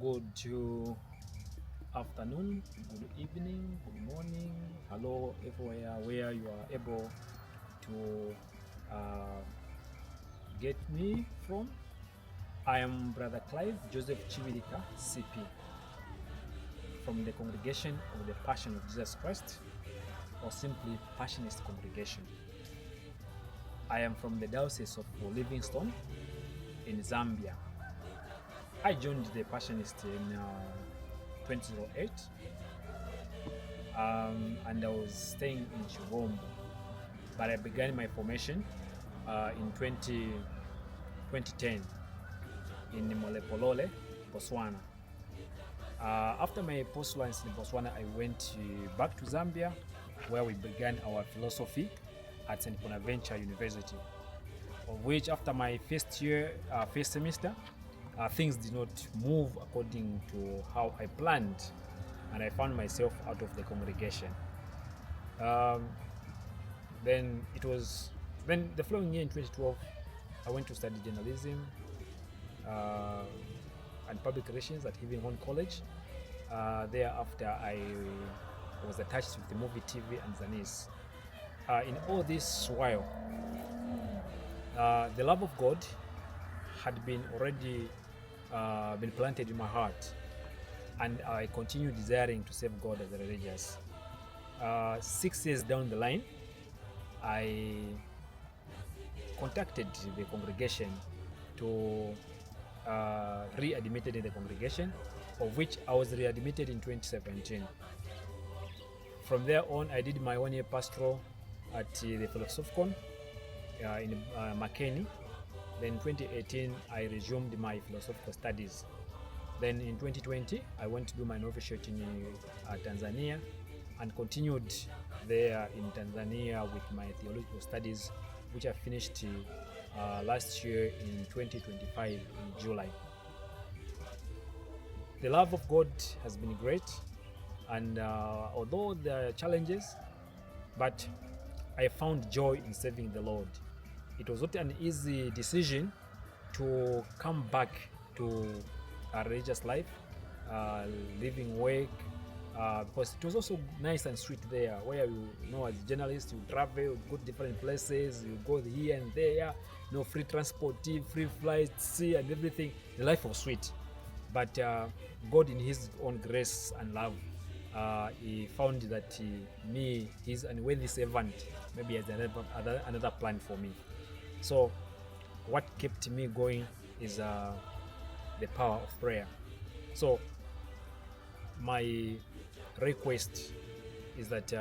Good afternoon, good evening, good morning. Hello, everywhere where you are able to uh, get me from. I am Brother Clive Joseph Chibilika, CP, from the congregation of the Passion of Jesus Christ, or simply Passionist Congregation. I am from the Diocese of Livingstone in Zambia. I joined the Passionist in 2008, and I was staying in Chivombo, but I began my formation in 2010 in Molepolole, Botswana. After my postulance in Botswana, I went back to Zambia, where we began our philosophy at St. Bonaventure University, of which after my first semester, things did not move according to how I planned, and I found myself out of the congregation. Then the following year in 2012, I went to study journalism and public relations at Livingstone College. Thereafter, I was attached with the movie, TV, and Zanis. In all this while, the love of God had been already been planted in my heart, and I continued desiring to serve God as a religious. 6 years down the line, I contacted the congregation to readmitted in the congregation, of which I was readmitted in 2017. From there on, I did my 1-year pastoral at the Philosophicon in Makeni. Then in 2018, I resumed my philosophical studies. Then in 2020, I went to do my novitiate in Tanzania and continued there in Tanzania with my theological studies, which I finished last year in 2025 in July. The love of God has been great, and although there are challenges, but I found joy in serving the Lord. It was not an easy decision to come back to a religious life, living work, because it was also nice and sweet there, where as a journalist, you travel, you go to different places, you go here and there, free transport, free flights, sea and everything. The life was sweet, but God, in His own grace and love, He found that His unworthy servant, maybe has another plan for me. So what kept me going is the power of prayer. So my request is that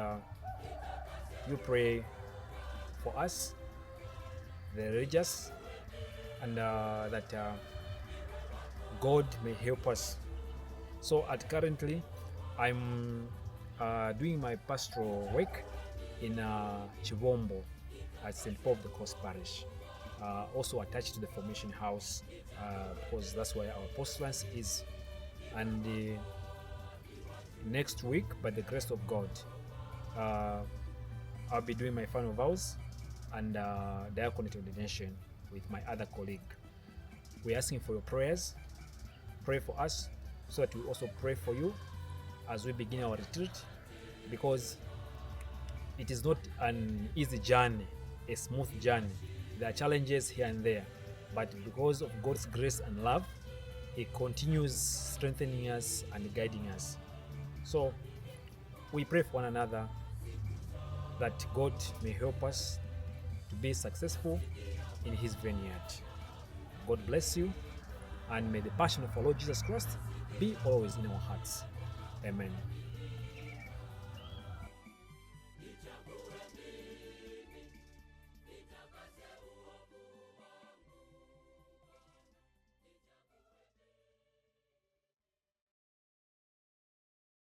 you pray for us, the religious, and that God may help us. So currently, I'm doing my pastoral work in Chivombo at St. Paul of the Cross Parish, also attached to the Formation House, because that's where our postulance is. And next week, by the grace of God, I'll be doing my final vows and Diaconate Ordination with my other colleague. We're asking for your prayers. Pray for us so that we also pray for you as we begin our retreat, because it is not an easy journey, a smooth journey. There are challenges here and there, but because of God's grace and love, He continues strengthening us and guiding us. So we pray for one another that God may help us to be successful in His vineyard. God bless you, and may the passion of our Lord Jesus Christ be always in our hearts. Amen.